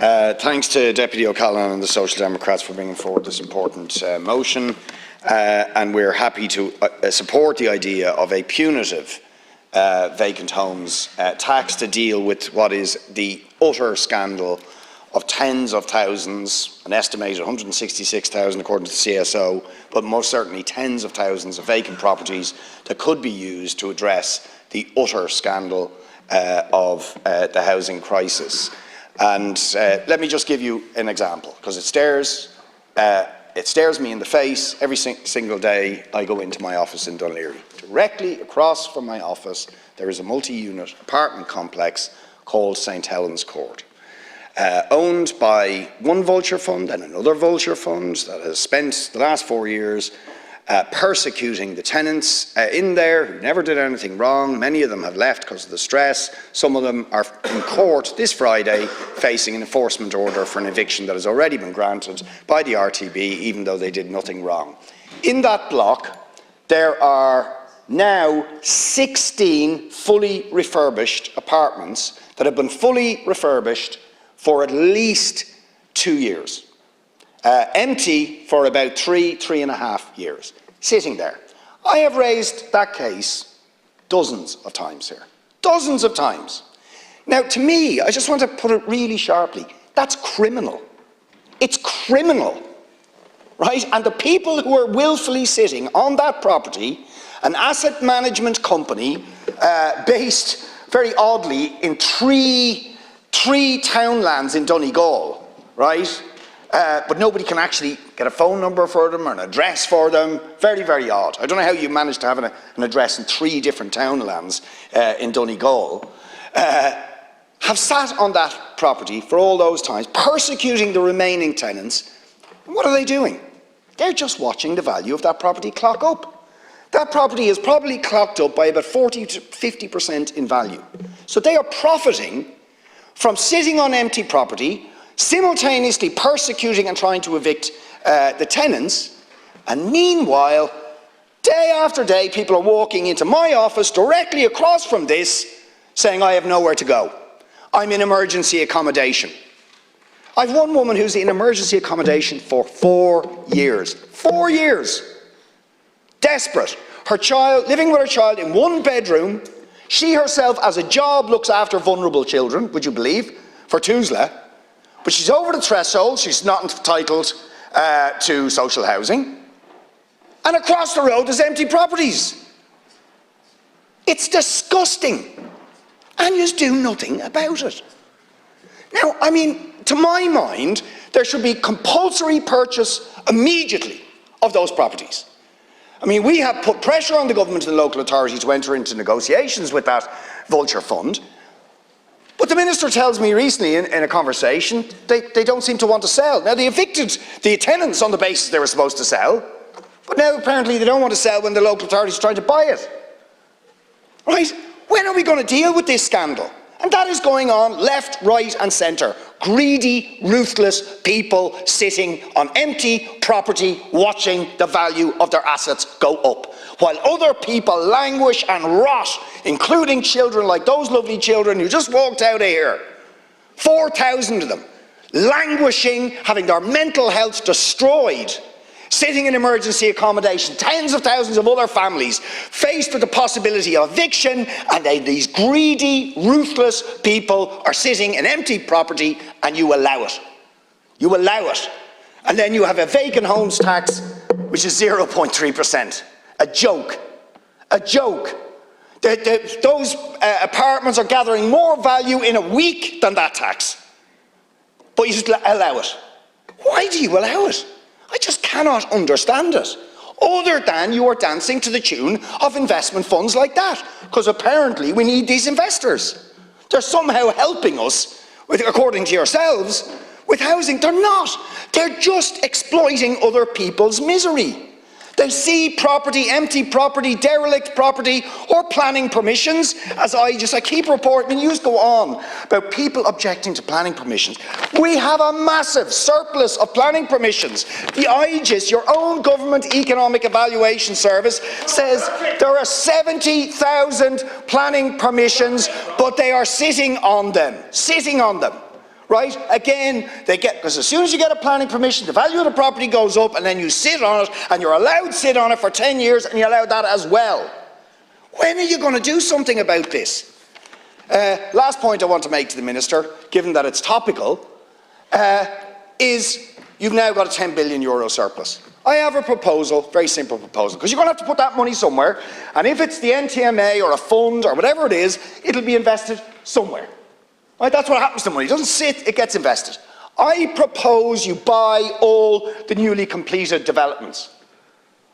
Thanks to Deputy O'Callaghan and the Social Democrats for bringing forward this important motion, and we're happy to support the idea of a punitive vacant homes tax to deal with what is the utter scandal of tens of thousands, an estimated 166,000 according to the CSO, but most certainly tens of thousands of vacant properties that could be used to address the utter scandal of the housing crisis. And let me just give you an example, because it stares me in the face every single day I go into my office in Dún Laoghaire. Directly across from my office there is a multi-unit apartment complex called St Helens Court, owned by one vulture fund and another vulture fund that has spent the last 4 years persecuting the tenants in there who never did anything wrong. Many of them have left because of the stress. Some of them are in court this Friday facing an enforcement order for an eviction that has already been granted by the RTB, even though they did nothing wrong. In that block there are now 16 fully refurbished apartments that have been fully refurbished for at least 2 years. Empty for about 3.5 years, sitting there. I have raised that case dozens of times here, dozens of times. Now, to me, I just want to put it really sharply, that's criminal. It's criminal, right? And the people who are willfully sitting on that property, an asset management company based very oddly in three townlands in Donegal, right? But nobody can actually get a phone number for them or an address for them. Very, very odd. I don't know how you managed to have an address in 3 different townlands in Donegal. Have sat on that property for all those times, persecuting the remaining tenants. And what are they doing? They're just watching the value of that property clock up. That property is probably clocked up by about 40 to 50% in value. So they are profiting from sitting on empty property, simultaneously persecuting and trying to evict the tenants, and meanwhile, day after day, people are walking into my office directly across from this saying, I have nowhere to go. I'm in emergency accommodation. I've one woman who's in emergency accommodation for 4 years. 4 years. Desperate. Her child, living with her child in 1 bedroom. She herself, as a job, looks after vulnerable children, would you believe, for Tusla. But she's over the threshold, she's not entitled to social housing. And across the road there's empty properties. It's disgusting. And you do nothing about it. Now, I mean, to my mind, there should be compulsory purchase immediately of those properties. I mean, we have put pressure on the government and the local authority to enter into negotiations with that vulture fund. But the minister tells me recently in a conversation they don't seem to want to sell. Now, they evicted the tenants on the basis they were supposed to sell, but now apparently they don't want to sell when the local authority is trying to buy it. Right? When are we going to deal with this scandal? And that is going on left, right and centre. Greedy, ruthless people sitting on empty property watching the value of their assets go up, while other people languish and rot, including children like those lovely children who just walked out of here. 4,000 of them, languishing, having their mental health destroyed, sitting in emergency accommodation, tens of thousands of other families faced with the possibility of eviction, and these greedy, ruthless people are sitting in empty property, and you allow it. You allow it. And then you have a vacant homes tax which is 0.3%. A joke. A joke. Those apartments are gathering more value in a week than that tax. But you just allow it. Why do you allow it? I just cannot understand it, other than you are dancing to the tune of investment funds like that, because apparently we need these investors. They're somehow helping us, according to yourselves, with housing. They're not. They're just exploiting other people's misery. They see property, empty property, derelict property, or planning permissions, as I keep reporting, and you go on about people objecting to planning permissions. We have a massive surplus of planning permissions. The IGES, your own government economic evaluation service, says there are 70,000 planning permissions, but they are sitting on them, right? Again, they get, because as soon as you get a planning permission, the value of the property goes up, and then you sit on it, and you're allowed to sit on it for 10 years, and you're allowed that as well. When are you going to do something about this? Last point I want to make to the Minister, given that it's topical, is you've now got a €10 billion surplus. I have a proposal, very simple proposal, because you're going to have to put that money somewhere, and if it's the NTMA or a fund or whatever it is, it'll be invested somewhere. Right, that's what happens to money. It doesn't sit, it gets invested. I propose you buy all the newly completed developments.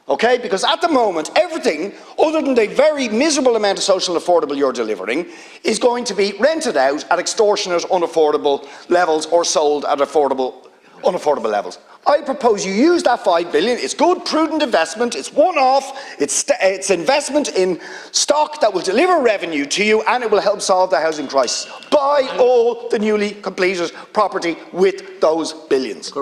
Okay, because at the moment, everything, other than the very miserable amount of social affordable you're delivering, is going to be rented out at extortionate, unaffordable levels or sold at unaffordable levels. I propose you use that €5 billion. It's good, prudent investment. It's one-off. It's investment in stock that will deliver revenue to you, and it will help solve the housing crisis. Buy all the newly completed property with those billions.